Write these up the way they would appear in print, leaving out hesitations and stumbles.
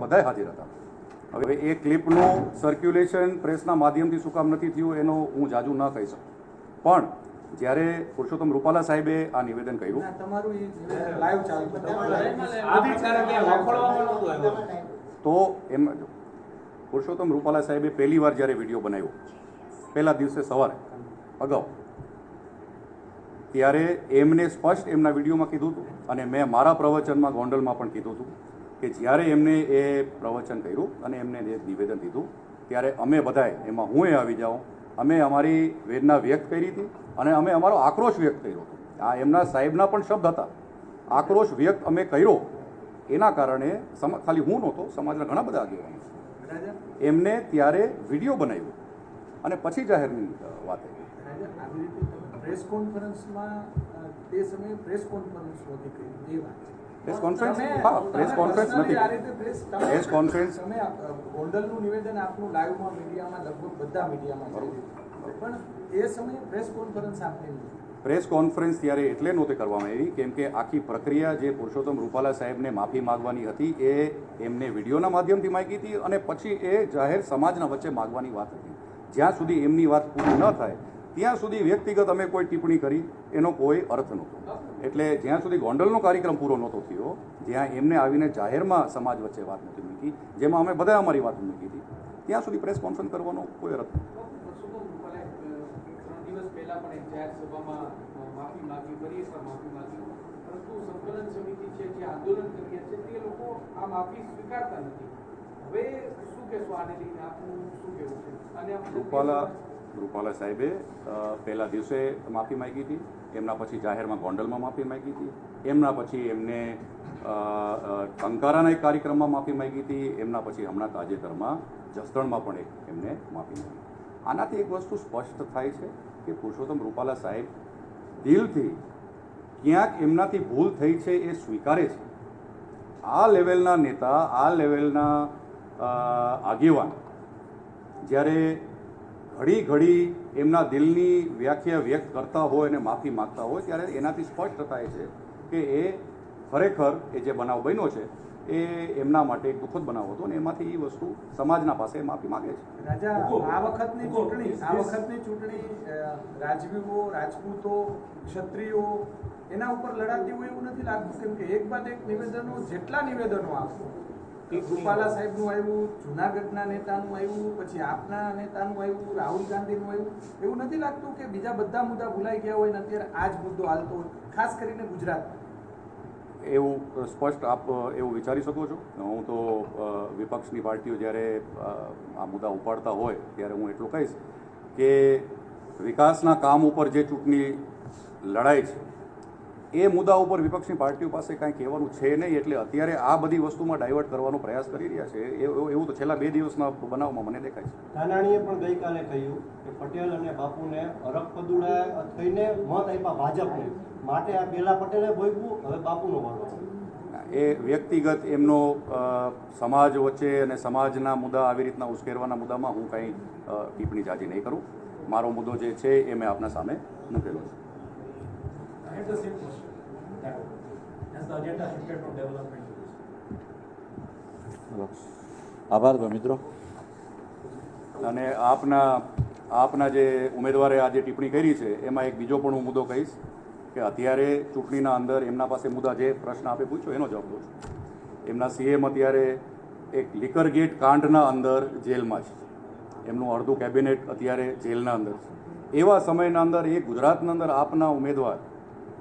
બધાય હાજર હતા. હવે એ ક્લિપનું સર્ક્યુલેશન પ્રેસના માધ્યમથી શું કામ નથી થયું એનો હું જાજુ ન કહી શકું, પણ જ્યારે પુરુષોત્તમ રૂપાલા સાહેબે આ નિવેદન કર્યું તો એમ પુરુષોત્તમ રૂપાલા સાહેબે પહેલી વાર જ્યારે વિડીયો બનાવ્યો પહેલા દિવસે સવારે અગાઉ, ત્યારે એમને સ્પષ્ટ એમના વિડીયોમાં કીધું હતું અને મેં મારા પ્રવચનમાં ગોંડલમાં પણ કીધું હતું કે જ્યારે એમને એ પ્રવચન કર્યું અને એમને એ નિવેદન દીધું ત્યારે અમે બધાએ એમાં હું આવી જાઉં, અમે અમારી વેદના વ્યક્ત કરી હતી અને અમે અમારો આક્રોશ વ્યક્ત કર્યો હતો. આ એમના સાહેબના પણ શબ્દ હતા, આક્રોશ વ્યક્ત અમે કર્યો. એના કારણે ખાલી હું નહોતો, સમાજના ઘણા બધા આગેવાનો એમને ત્યારે વિડીયો બનાવ્યો અને પછી જાહેરની વાત આવી. પ્રેસ કોન્ફરન્સમાં તે સમયે પ્રેસ કોન્ફરન્સ નહોતી કરી, એ વાત પ્રેસ કોન્ફરન્સ, હા પ્રેસ કોન્ફરન્સ નથી, પ્રેસ કોન્ફરન્સ તમે ગોંડલનું નિવેદન આપનું લાઈવમાં મીડિયામાં લગભગ બધા મીડિયામાં પણ એ સમયે પ્રેસ કોન્ફરન્સ આપની પ્રેસ કોન્ફરન્સ ત્યારે એટલે નહોતી કરવામાં આવી કેમ કે આખી પ્રક્રિયા જે પુરુષોત્તમ રૂપાલા સાહેબને માફી માગવાની હતી એ એમને વિડીયોના માધ્યમથી માગી હતી અને પછી એ જાહેર સમાજના વચ્ચે માગવાની વાત હતી. જ્યાં સુધી એમની વાત પૂરી ન થાય ત્યાં સુધી વ્યક્તિગત અમે કોઈ ટિપ્પણી કરી એનો કોઈ અર્થ નહોતો. એટલે જ્યાં સુધી ગોંડલનો કાર્યક્રમ પૂરો નહોતો થયો, જ્યાં એમને આવીને જાહેરમાં સમાજ વચ્ચે વાત નહોતી મૂકી, જેમાં અમે બધા અમારી વાત મૂકી હતી, ત્યાં સુધી પ્રેસ કોન્ફરન્સ કરવાનો કોઈ અર્થ નથી. રૂપાલા સાહેબે પહેલા દિવસે માફી માંગી હતી, એમના પછી જાહેરમાં ગોંડલમાં માફી માંગી હતી, એમના પછી એમને ટંકારાના એક કાર્યક્રમમાં માફી માંગી હતી, એમના પછી હમણાં તાજેતરમાં જસદણમાં પણ એમને માફી માંગી. આનાથી એક વસ્તુ સ્પષ્ટ થાય છે કે પુરુષોત્તમ રૂપાલા સાહેબ દિલથી ક્યાંક એમનાથી ભૂલ થઈ છે એ સ્વીકારે છે. આ લેવલના નેતા, આ લેવલના આગેવાન જ્યારે ઘડી ઘડી એમના દિલની વ્યાખ્યા વ્યક્ત કરતા હોય અને માફી માગતા હોય ત્યારે એનાથી સ્પષ્ટ થાય છે કે એ ખરેખર એ જે બનાવ બન્યો છે એ એમના માટે એક દુઃખદ બનાવ હતો અને એમાંથી એ વસ્તુ સમાજના પાસે માફી માગે છે. રાજા, આ વખતની ચૂંટણી રાજવીઓ, રાજપૂતો, ક્ષત્રિયો એના ઉપર લડાતી હોય એવું નથી લાગતું, કેમ કે એક બાદ એક નિવેદનો, જેટલા નિવેદનો આપો, રૂપાલા સાહેબનું આવ્યું, જુનાગઢના નેતાનું આવ્યું, પછી આપના નેતાનું આવ્યું, રાહુલ ગાંધીનું આવ્યું, એવું નથી લાગતું કે બીજા બધા મુદ્દા ભૂલાઈ ગયા હોય ને અત્યારે આ જ મુદ્દો હાલતો હોય, ખાસ કરીને ગુજરાતમાં? એવું સ્પષ્ટ આપ એવું વિચારી શકો છો. હું તો વિપક્ષની પાર્ટીઓ જ્યારે આ મુદ્દા ઉપાડતા હોય ત્યારે હું એટલું કહીશ કે વિકાસના કામ ઉપર જે ચૂંટણી લડાઈ છે એ મુદ્દા ઉપર વિપક્ષની પાર્ટીઓ પાસે કાંઈ કહેવાનું છે નહીં, એટલે અત્યારે આ બધી વસ્તુમાં ડાયવર્ટ કરવાનો પ્રયાસ કરી રહ્યા છે. એવું તો છેલ્લા 2 દિવસના બનાવમાં મને દેખાય છે. ધાનાણીએ પણ ગઈકાલે કહ્યું કે પટેલ અને બાપુને અરખપદુડા થઈને મત આપ્યા ભાજપને, માટે આ પહેલા પટેલે ભોગવું, હવે બાપુનો વારો. એ વ્યક્તિગત એમનો સમાજ વચ્ચે અને સમાજના મુદ્દા આવી રીતના ઉશ્કેરવાના મુદ્દામાં હું કંઈ ટિપ્પણી જાજી નહીં કરું. મારો મુદ્દો જે છે એ મેં આપના સામે મૂકેલો છે. આભાર મિત્રો. અને આપના જે ઉમેદવારે આજે ટિપ્પણી કરી છે એમાં એક બીજો પણ હું મુદ્દો કહીશ કે અત્યારે ચૂંટણીના અંદર એમના પાસે મુદ્દા જે પ્રશ્ન આપે પૂછ્યો એનો જવાબ દઉં છું. એમના સીએમ અત્યારે એક લિકર ગેટ કાંડના અંદર જેલમાં છે, એમનું અડધું કેબિનેટ અત્યારે જેલના અંદર છે. એવા સમયના અંદર એ ગુજરાતના અંદર આપના ઉમેદવાર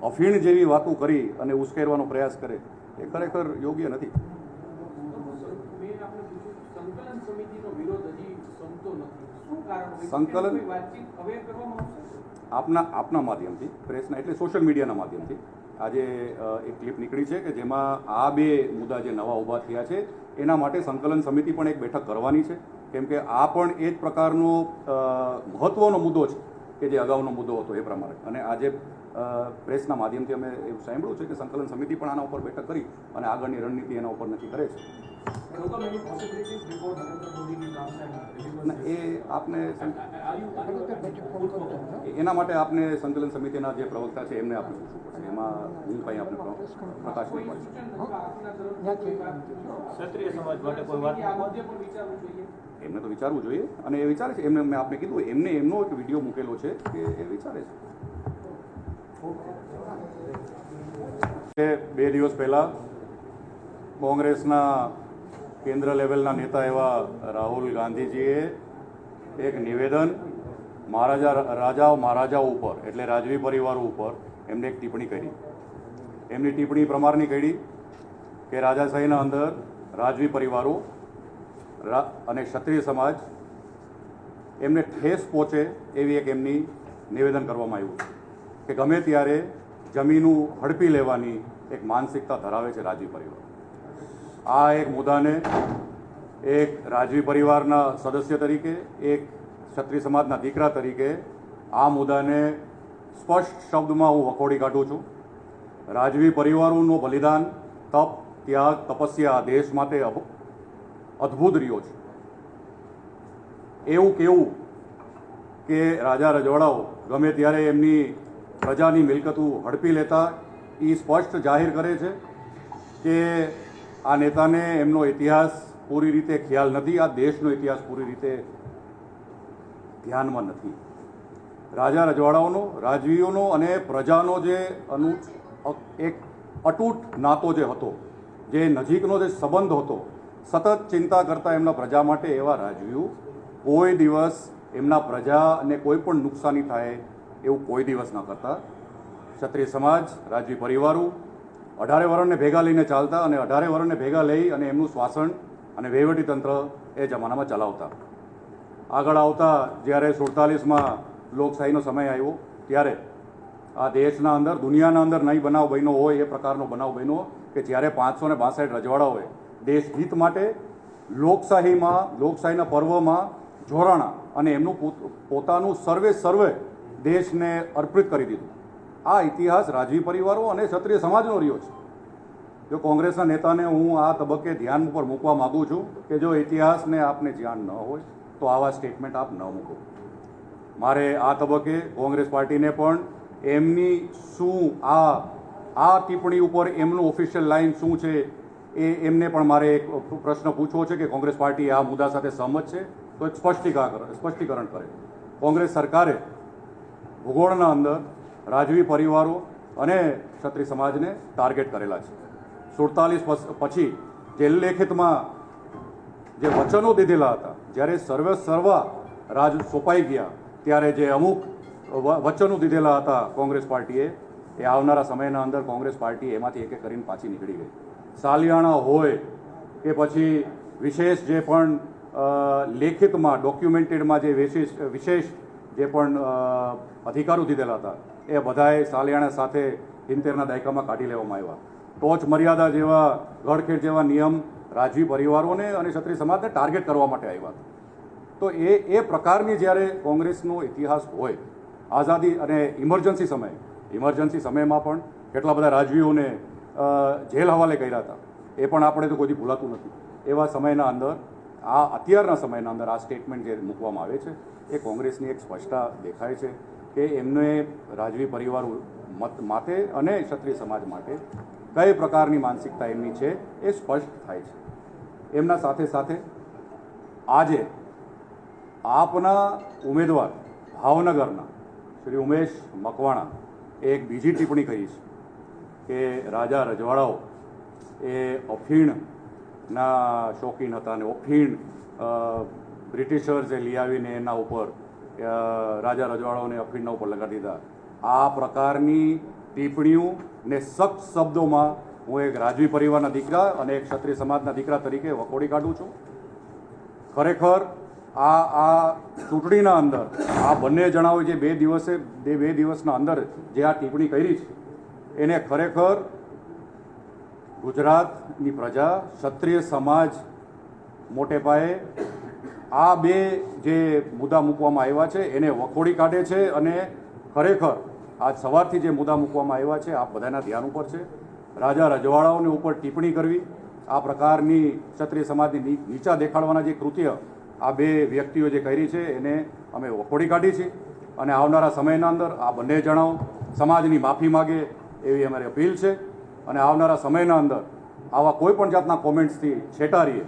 અફીણ જેવી વાતો કરી અને ઉશ્કેરવાનો પ્રયાસ કરે એ ખરેખર યોગ્ય નથી. સંકલન આપના માધ્યમથી, પ્રેસના એટલે સોશિયલ મીડિયાના માધ્યમથી આજે એક ક્લિપ નીકળી છે કે જેમાં આ 2 મુદ્દા જે નવા ઊભા થયા છે એના માટે સંકલન સમિતિ પણ એક બેઠક કરવાની છે, કેમ કે આ પણ એ જ પ્રકારનો મહત્ત્વનો મુદ્દો છે કે જે અગાઉનો મુદ્દો હતો એ પ્રમાણે. અને આજે પ્રેસના માધ્યમથી અમે એવું સાંભળ્યું છે કે સંકલન સમિતિ પણ આના ઉપર બેઠક કરી અને આગળની રણનીતિ એના ઉપર નક્કી કરે છે. So many possibilities before Narendra Modi ji comes and અને delivers. એ આપને Are you એના માટે આપને સંકલન સમિતિના જે પ્રવક્તા છે એમને આપણે પૂછવું પડશે. એમાં હું કંઈ આપણે પ્રકાશ નહીં પાડી શકું. ક્ષત્રિય સમાજ માટે કોઈ વાત આ મુદ્દે પણ વિચારવું જોઈએ. એમને તો વિચારવું જોઈએ અને એ વિચારે છે. એમને મેં આપને કીધું એમને એમનો એક વિડીયો મૂકેલો છે કે એ વિચારે છે. 2 દિવસ પહેલાં કોંગ્રેસના કેન્દ્ર લેવલના નેતા એવા રાહુલ ગાંધીજીએ એક નિવેદન મહારાજાઓ ઉપર એટલે રાજવી પરિવારો ઉપર એમને એક ટિપ્પણી કરી. એમની ટિપ્પણી પ્રમાણની કરી કે રાજાશાહીના અંદર રાજવી પરિવારો અને ક્ષત્રિય સમાજ એમને ઠેસ પહોંચે એવી એક એમની નિવેદન કરવામાં આવ્યું કે ગમે ત્યારે જમીનું હડપી લેવાની એક માનસિકતા ધરાવે છે રાજવી પરિવાર. આ એક મુદ્દાને એક રાજવી પરિવારના સદસ્ય તરીકે એક ક્ષત્રિય સમાજના દીકરા તરીકે આ મુદ્દાને સ્પષ્ટ શબ્દમાં હું વખોડી કાઢું છું. રાજવી પરિવારોનું બલિદાન, તપ, ત્યાગ, તપસ્યા આ દેશ માટે અદ્ભુત રહ્યો છે. એવું કેવું કે રાજા રજવાડાઓ ગમે ત્યારે એમની પ્રજાની મિલકતો હડપી લેતા એ સ્પષ્ટ જાહેર કરે છે કે આ નેતાને એમનો ઇતિહાસ પૂરી રીતે ખ્યાલ નથી, આ દેશનો ઇતિહાસ પૂરી રીતે ધ્યાનમાં નથી. રાજા રજવાડાઓનો, રાજવીઓનો અને પ્રજાનો જે એક અતૂટ નાતો જે હતો, જે નજીકનો જે સંબંધ હતો, સતત ચિંતા કરતા એમના પ્રજા માટે એવા રાજવીઓ કોઈ દિવસ એમના પ્રજાને કોઈ પણ નુકસાની થાય એવું કોઈ દિવસ ન કરતા. ક્ષત્રિય સમાજ, રાજવી પરિવારો 18 વર્ષને ભેગા લઈને ચાલતા અને 18 વર્ષને ભેગા લઈ અને એમનું શાસન અને વહીવટીતંત્ર એ જમાનામાં ચલાવતા. આગળ આવતા જ્યારે 47માં લોકશાહીનો સમય આવ્યો ત્યારે આ દેશના અંદર, દુનિયાના અંદર નહીં બનાવ બન્યો હોય એ પ્રકારનો બનાવ બન્યો કે જ્યારે 562 રજવાડાઓએ દેશ હિત માટે લોકશાહીના પર્વમાં જોડાણા અને એમનું પોતાનું સર્વે દેશને અર્પિત કરી દીધું. આ ઇતિહાસ રાજવી પરિવારો અને ક્ષત્રિય સમાજનો રહ્યો છે. જો કોંગ્રેસના નેતાને હું આ તબક્કે ધ્યાન ઉપર મૂકવા માગું છું કે જો ઇતિહાસને આપને ધ્યાન ન હોય તો આવા સ્ટેટમેન્ટ આપ ન મૂકો. મારે આ તબક્કે કોંગ્રેસ પાર્ટીને પણ એમની શું આ ટિપ્પણી ઉપર એમનું ઓફિશિયલ લાઇન શું છે એમને પણ મારે એક પ્રશ્ન પૂછવો છે કે કોંગ્રેસ પાર્ટી આ મુદ્દા સાથે સહમત છે તો એક સ્પષ્ટીકરણ કરે. કોંગ્રેસ સરકારે ભૂગોળના અંદર રાજવી પરિવારો અને ક્ષત્રિય સમાજને ટાર્ગેટ કરેલા છે. 47 પછી જે લેખિતમાં જે વચનો દીધેલા હતા, જ્યારે સર્વ રાજ સોંપાઈ ગયા ત્યારે જે અમુક વચનો દીધેલા હતા કોંગ્રેસ પાર્ટીએ, એ આવનારા સમયના અંદર કોંગ્રેસ પાર્ટી એમાંથી એક કરીને પાછી નીકળી ગઈ. સાલિયાણા હોય કે પછી વિશેષ જે પણ લેખિતમાં ડોક્યુમેન્ટેડમાં જે વિશેષ જે પણ અધિકારો દીધેલા હતા એ બધાએ સાલિયાણા સાથે 70ના દાયકામાં કાઢી લેવામાં આવ્યા. ટોચ મર્યાદા જેવા, ગળખેડ જેવા નિયમ રાજવી પરિવારોને અને ક્ષત્રિય સમાજને ટાર્ગેટ કરવા માટે આવ્યા. તો એ પ્રકારની જ્યારે કોંગ્રેસનો ઇતિહાસ હોય, આઝાદી અને ઇમરજન્સી સમયમાં પણ કેટલા બધા રાજવીઓને જેલ હવાલે કર્યા હતા, એ પણ આપણે તો કોઈ ભૂલાતું નથી. એવા સમયના અંદર અત્યારના સમયના અંદર આ સ્ટેટમેન્ટ જે મૂકવામાં આવે છે એ કોંગ્રેસની એક સ્પષ્ટતા દેખાય છે કે એમને રાજવી પરિવારો માટે અને ક્ષત્રિય સમાજ માટે કઈ પ્રકારની માનસિકતા એમની છે એ સ્પષ્ટ થાય છે. એમના સાથે સાથે આજે આપના ઉમેદવાર ભાવનગરના શ્રી ઉમેશ મકવાણા એક બીજી ટિપ્પણી કરી છે કે રાજા રજવાડાઓ એ અફીણના શોખીન હતા અને અફીણ બ્રિટિશર્સે લઈ આવીને એના ઉપર રાજા રજવાડાઓને અફીણના ઉપર લગાડી દીધા. આ પ્રકારની ટિપ્પણીઓને સખ્ત શબ્દોમાં હું એક રાજવી પરિવારના દીકરા અને એક ક્ષત્રિય સમાજના દીકરા તરીકે વખોડી કાઢું છું. ખરેખર આ ચૂંટણીના અંદર આ બંને જણાઓએ જે 2 દિવસના અંદર જે આ ટિપ્પણી કરી છે એને ખરેખર ગુજરાતની પ્રજા, ક્ષત્રિય સમાજ મોટે પાયે આ બે જે મુદ્દા મૂકવામાં આવ્યા છે એને વખોડી કાઢે છે અને ખરેખર આજ સવારથી જે મુદ્દા મૂકવામાં આવ્યા છે આ બધાના ધ્યાન ઉપર છે. રાજા રજવાડાઓને ઉપર ટિપ્પણી કરવી આ પ્રકારની ક્ષત્રિય સમાજની નીચા દેખાડવાના જે કૃત્ય આ બે વ્યક્તિઓ જે કરી છે એને અમે વખોડી કાઢી છે અને આવનારા સમયના અંદર આ બંને જણાઓ સમાજની માફી માગે એવી અમારી અપીલ છે અને આવનારા સમયના અંદર આવા કોઈ પણ જાતના કોમેન્ટ્સથી છેટારીએ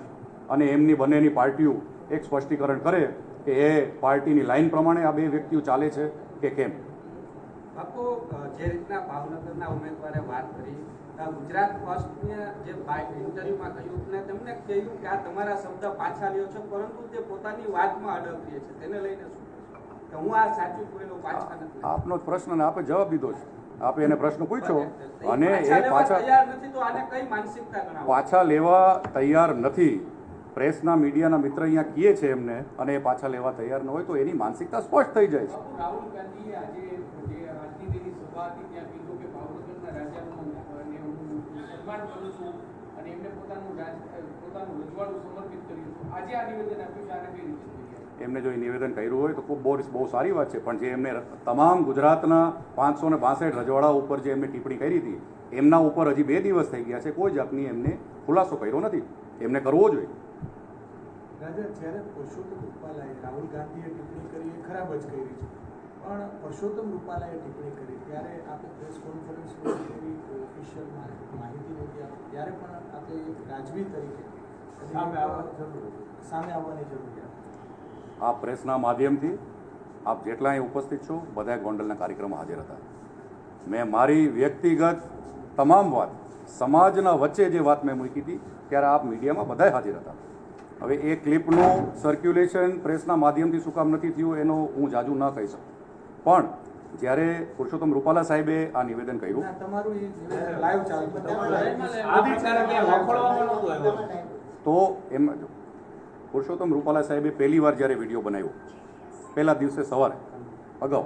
અને એમની બંનેની પાર્ટીઓ એક સ્પષ્ટીકરણ કરે કે એ પાર્ટીની લાઈન પ્રમાણે આ બે વ્યક્તિઓ ચાલે છે કે કેમ. બાપુ, જે રીતના ભાવનગરના ઉમેદવારે વાત કરી, ગુજરાત ફર્સ્ટને જે ઇન્ટરવ્યુમાં કહ્યું ને તેમને કહ્યું કે આ તમારા શબ્દ પાછા લ્યો છો, પરંતુ તે પોતાની વાતમાં અડગ રહે છે, તેને લઈને શું કે હું આ સાચું બોલ્યો પાછા નથી? આપનો પ્રશ્ન અને આપે જવાબ દીધો છે. આપે એને પ્રશ્ન પૂછ્યો અને એ લેવા પાછા તૈયાર નથી, તો આને કઈ માનસિકતા ગણાવો? પાછા લેવા તૈયાર નથી. પ્રેસના મીડિયાના મિત્ર અહીંયા કહે છે એમને અને એ પાછા લેવા તૈયાર ન હોય તો એની માનસિકતા સ્પષ્ટ થઈ જાય છે. રાહુલ ગાંધીએ આજે જે રાજનીતિની સભા હતી ત્યાં કીધું કે ભાવનગરના રાજાનું હું સન્માન કરું છું અને એમને પોતાનું રજવાડું સમર્પિત કર્યું હતું. આજે આ નિવેદન આપ્યું છે, આને કઈ રીતે જોઈ? એમને જો એ નિવેદન કર્યું હોય તો ખૂબ બહુ સારી વાત છે, પણ જે એમને તમામ ગુજરાતના 562 રજવાડા ઉપર જે એમને ટિપ્પણી કરી હતી એમના ઉપર હજી 2 દિવસ થઈ ગયા છે, કોઈ જાતની એમને ખુલાસો કર્યો નથી. એમને કરવો જોઈએ. રાજા, જ્યારે પરસોત્તમ રૂપાલાએ રાહુલ ગાંધીએ ટિપ્પણી કરી એ ખરાબ જ કરી છે, પણ પરસોત્તમ રૂપાલાએ ટિપ્પણી કરી ત્યારે આપણે પ્રેસ કોન્ફરન્સમાં એવી ઓફિશિયલ માહિતી નથી આપી, ત્યારે પણ આપણે એક રાજવી તરીકે સામે આવવાની જરૂરિયાત. આ પ્રેસના માધ્યમથી આપ જેટલા અહીં ઉપસ્થિત છો બધા ગોંડલના કાર્યક્રમમાં હાજર હતા. મેં મારી વ્યક્તિગત તમામ વાત સમાજના વચ્ચે જે વાત મેં મૂકી હતી ત્યારે આપ મીડિયામાં બધાય હાજર હતા. હવે એ ક્લિપનું સર્ક્યુલેશન પ્રેસના માધ્યમથી શું કામ નથી થયું એનો હું જાજુ ન કહી શકું, પણ જ્યારે પુરુષોત્તમ રૂપાલા સાહેબે આ નિવેદન કર્યું તમારું એ લાઈવ ચાલતું તો એમ પુરુષોત્તમ રૂપાલા સાહેબે પહેલી વાર જ્યારે વિડીયો બનાવ્યો પહેલા દિવસે સવારે અગાઉ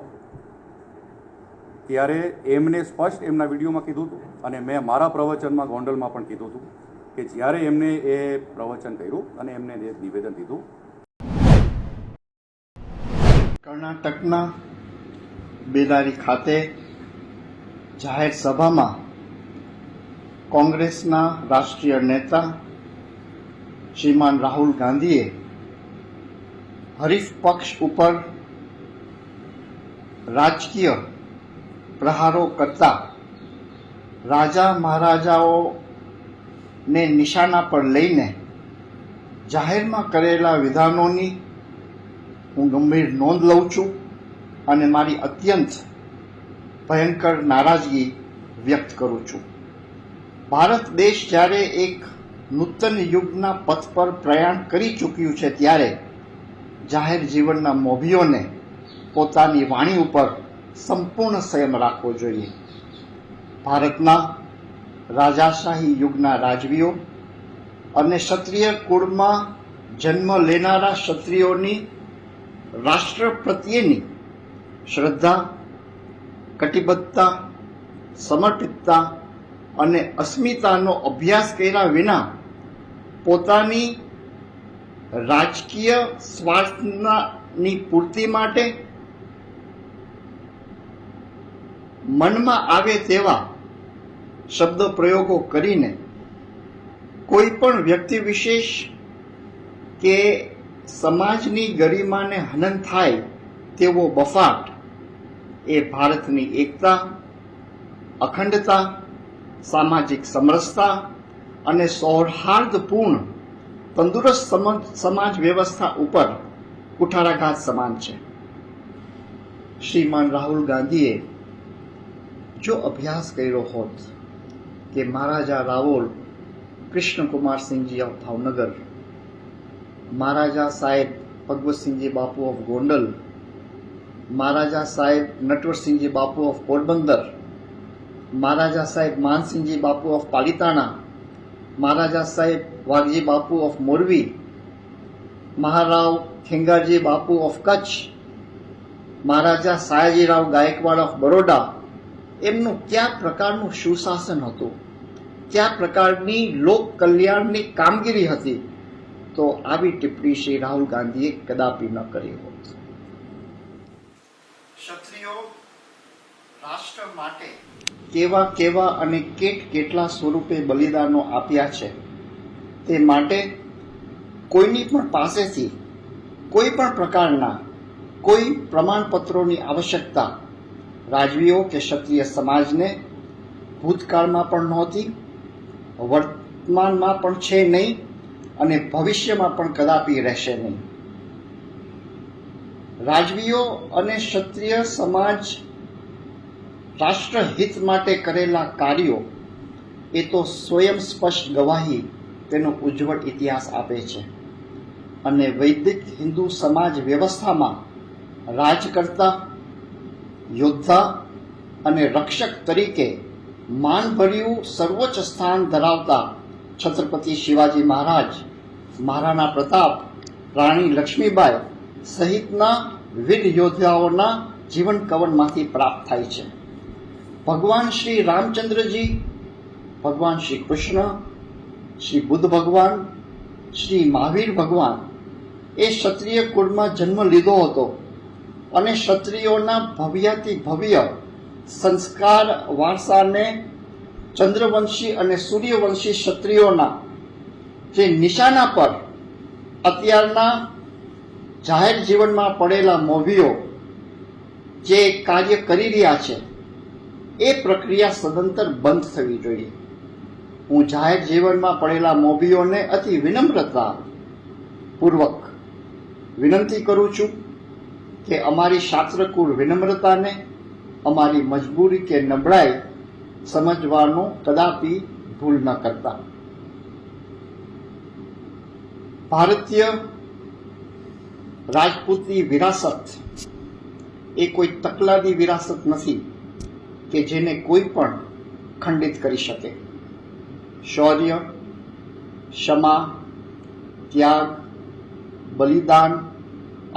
ત્યારે એમને સ્પષ્ટ એમના વિડીયોમાં કીધું હતું અને મેં મારા પ્રવચનમાં ગોંડલમાં પણ કીધું હતું કે જ્યારે એમને એ પ્રવચન કર્યું અને એમને એ નિવેદન દીધું. કર્ણાટકના બેલારી ખાતે જાહેર સભામાં કોંગ્રેસના રાષ્ટ્રીય નેતા શ્રીમાન રાહુલ ગાંધીએ હરીફ પક્ષ ઉપર રાજકીય પ્રહારો કરતા રાજા મહારાજાઓને નિશાના પર લઈને જાહેરમાં કરેલા વિધાનોની હું ગંભીર નોંધ લઉં છું અને મારી અત્યંત ભયંકર નારાજગી વ્યક્ત કરું છું. ભારત દેશ જ્યારે એક નૂતન યુગના પથ પર પ્રયાણ કરી ચૂક્યું છે ત્યારે જાહેર જીવનના મોભીઓને પોતાની વાણી ઉપર સંપૂર્ણ સંયમ રાખવો જોઈએ. ભારતના રાજાશાહી યુગના રાજવીઓ અને ક્ષત્રિય કુળમાં જન્મ લેનારા ક્ષત્રિયોની રાષ્ટ્ર પ્રત્યેની શ્રદ્ધા, કટિબદ્ધતા, સમર્પિતતા અને અસ્મિતાનો અભ્યાસ કર્યા વિના પોતાની રાજકીય સ્વાર્થની પૂર્તિ માટે મનમાં આવે તેવા શબ્દ પ્રયોગો કરીને કોઈ પણ વ્યક્તિ વિશેષ કે સમાજની ગરિમાને હનન થાય તેવો બફાટ એ ભારતની એકતા, અખંડતા, સામાજિક સમરસતા અને સૌહાર્દપૂર્ણ તંદુરસ્ત સમાજ વ્યવસ્થા ઉપર કુઠારાઘાત સમાન છે. શ્રીમાન રાહુલ ગાંધીએ જો અભ્યાસ કર્યો હોત કે મહારાજા રાવોલ કૃષ્ણકુમારસિંહજી ઓફ ભાવનગર, મહારાજા સાહેબ ભગવતસિંહજી બાપુ ઓફ ગોંડલ, મહારાજા સાહેબ નટવરસિંહજી બાપુ ઓફ પોરબંદર, મહારાજા સાહેબ માનસિંહજી બાપુ ઓફ પાલિતાણા, મહારાજા સાહેબ વાઘજી બાપુ of Morbi, Maharao Khengarji Bapu of Kutch, Maharaja Sayajirao Gaekwad of Baroda, એમનું કયા પ્રકારનું સુશાસન હતું, કયા પ્રકારની લોક કલ્યાણની કામગીરી હતી, તો આવી ટિપ્પણી શ્રી રાહુલ ગાંધીએ કદાપી ન કરી હોત. ક્ષત્રિયો રાષ્ટ્ર માટે કેવા અને કેટલા સ્વરૂપે બલિદાનો આપ્યા છે તે માટે કોઈની પણ પાસેથી કોઈ પણ પ્રકારના કોઈ પ્રમાણપત્રોની આવશ્યકતા રાજવીઓ કે ક્ષત્રિય સમાજને ભૂતકાળમાં પણ નહોતી, વર્તમાનમાં પણ છે નહીં અને ભવિષ્યમાં પણ કદાપી રહેશે નહીં. રાજવીઓ અને ક્ષત્રિય સમાજ રાષ્ટ્રહિત માટે કરેલા કાર્યો એ તો સ્વયં સ્પષ્ટ ગવાહી તેનો ઉજ્જવળ ઇતિહાસ આપે છે. અને વૈદિક હિન્દુ સમાજ વ્યવસ્થામાં રાજકર્તા, યોદ્ધા અને રક્ષક તરીકે માનભર્યું સર્વોચ્ચ સ્થાન ધરાવતા છત્રપતિ શિવાજી મહારાજ, મહારાણા પ્રતાપ, રાણી લક્ષ્મીબાઈ સહિતના વીર યોદ્ધાઓના જીવન કવનમાંથી પ્રાપ્ત થાય છે. ભગવાન શ્રી રામચંદ્રજી, ભગવાન શ્રી કૃષ્ણ, શ્રી બુદ્ધ ભગવાન, શ્રી મહાવીર ભગવાન એ ક્ષત્રિય કુળમાં જન્મ લીધો હતો અને ક્ષત્રિયોના ભવ્યાતિ ભવ્ય સંસ્કાર વારસાને ચંદ્રવંશી અને સૂર્યવંશી ક્ષત્રિયોના જે નિશાના પર અત્યારના જાહેર જીવનમાં પડેલા મોભીઓ જે કાર્ય કરી રહ્યા છે એ પ્રક્રિયા સદંતર બંધ થવી જોઈએ. હું જાહેર જીવનમાં પડેલા મોભીઓને અતિ વિનમ્રતા પૂર્વક વિનંતી કરું છું કે અમારી શાસ્ત્રકુળ વિનમ્રતાને અમારી મજબૂરી કે નબળાઈ સમજવાનો કદાપી ભૂલ ન કરતા. ભારતીય રાજપૂતની વિરાસત એ કોઈ તકલાદી વિરાસત નથી કે જેને કોઈ પણ ખંડિત કરી શકે. શૌર્ય, ક્ષમા, ત્યાગ, બલિદાન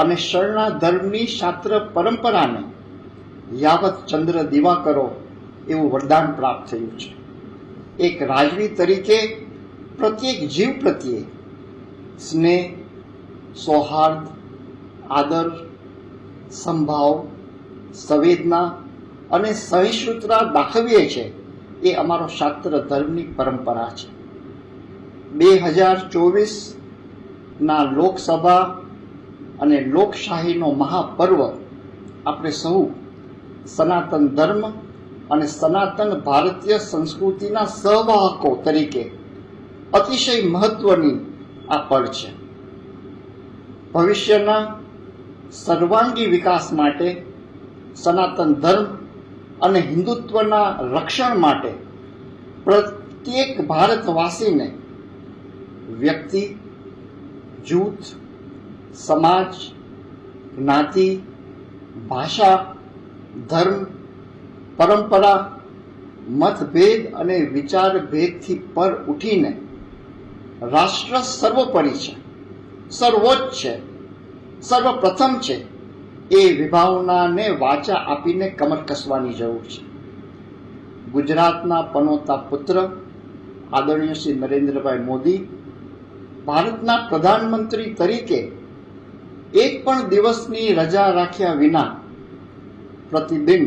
અને શરણાધર્મની શાસ્ત્ર પરંપરાને યાવત ચંદ્ર દિવાકરો એવું વરદાન પ્રાપ્ત થયું છે. એક રાજવી તરીકે પ્રત્યેક જીવ પ્રત્યે સ્નેહ, સૌહાર્દ, આદર, સંભાવ, સંવેદના અને સહિષ્ણુતા દાખવીએ છે એ અમારો શાસ્ત્ર ધર્મની પરંપરા છે. 2024ના લોકસભા અને લોકશાહીનો મહાપર્વ આપણે સૌ સનાતન ધર્મ અને સનાતન ભારતીય સંસ્કૃતિના સહવાહકો તરીકે અતિશય મહત્વની આ પળ છે. ભવિષ્યના સર્વાંગી વિકાસ માટે, સનાતન ધર્મ અને હિન્દુત્વના રક્ષણ માટે પ્રત્યેક ભારતવાસીને વ્યક્તિ, જૂથ, સમાજ, જ્ઞાતિ, ભાષા, ધર્મ, પરંપરા, મતભેદ અને વિચારભેદથી પર ઉઠીને રાષ્ટ્ર સર્વોપરી છે, સર્વોચ્ચ છે, સર્વપ્રથમ છે એ વિભાવનાને વાચા આપીને કમર કસવાની જરૂર છે. ગુજરાતના પનોતા પુત્ર આદરણીય શ્રી નરેન્દ્રભાઈ મોદી ભારતના પ્રધાનમંત્રી તરીકે એક પણ દિવસની રજા રાખ્યા વિના પ્રતિદિન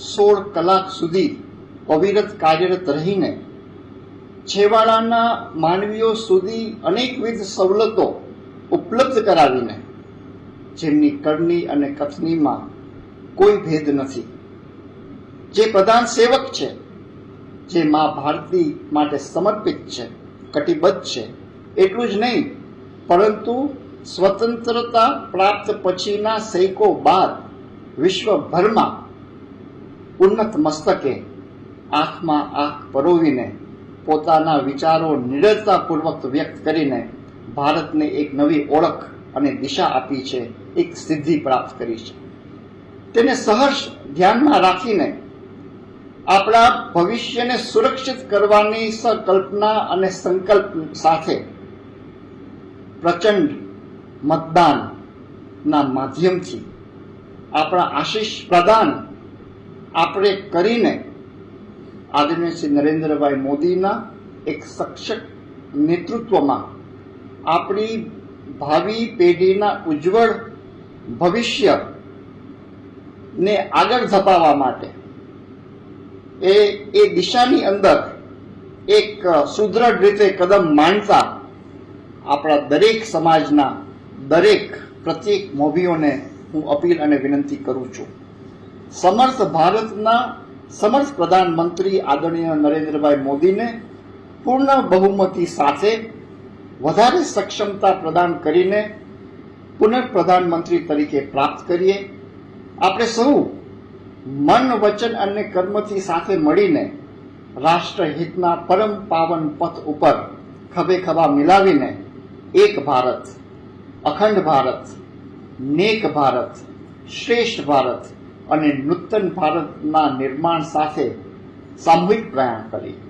16 કલાક સુધી અવિરત કાર્યરત રહીને છેવાડાના માનવીઓ સુધી અનેકવિધ સવલતો ઉપલબ્ધ કરાવીને જેમની કરણી અને કથનીમાં કોઈ ભેદ નથી, જે પ્રધાન સેવક છે, જે મા ભારતી માટે સમર્પિત છે, કટિબદ્ધ છે, એટલું જ નહીં પરંતુ સ્વતંત્રતા પ્રાપ્ત પછીના સૈકો બાદ વિશ્વભરમાં ઉન્નત મસ્તકે આંખમાં આંખ પરોવીને પોતાના વિચારો નિડરતાપૂર્વક વ્યક્ત કરીને ભારતને એક નવી ઓળખ અને દિશા આપી છે, એક સિદ્ધિ પ્રાપ્ત કરી છે. તેને સહર્ષ ધ્યાનમાં રાખીને આપણા ભવિષ્યને સુરક્ષિત કરવાની સંકલ્પના અને સંકલ્પ સાથે પ્રચંડ મતદાનના માધ્યમથી આપણા આશીષ પ્રદાન આપણે કરીને આદરણીય શ્રી નરેન્દ્રભાઈ મોદીના એક સક્ષમ નેતૃત્વમાં આપણી ભાવિ પેઢીના ઉજ્જવળ ભવિષ્યને આગળ ધપાવવા માટે એ દિશાની અંદર એક સુદૃઢ રીતે કદમ માંડતા આપણા દરેક સમાજના દરેક પ્રત્યેક મોભીઓને હું અપીલ અને વિનંતી કરું છું. સમર્થ ભારતના સમર્થ પ્રધાનમંત્રી આદરણીય નરેન્દ્રભાઈ મોદીને પૂર્ણ બહુમતી સાથે વધારે સક્ષમતા પ્રદાન કરીને પુનઃ પ્રધાનમંત્રી તરીકે પ્રાપ્ત કરીએ. આપણે સૌ મન વચન અને કર્મથી સાથે મળીને રાષ્ટ્રહિતના પરમ પાવન પથ ઉપર ખભે ખભા મિલાવીને એક ભારત, અખંડ ભારત, નેક ભારત, શ્રેષ્ઠ ભારત અને નૂતન ભારતના નિર્માણ સાથે સામૂહિક પ્રયાણ કરીએ.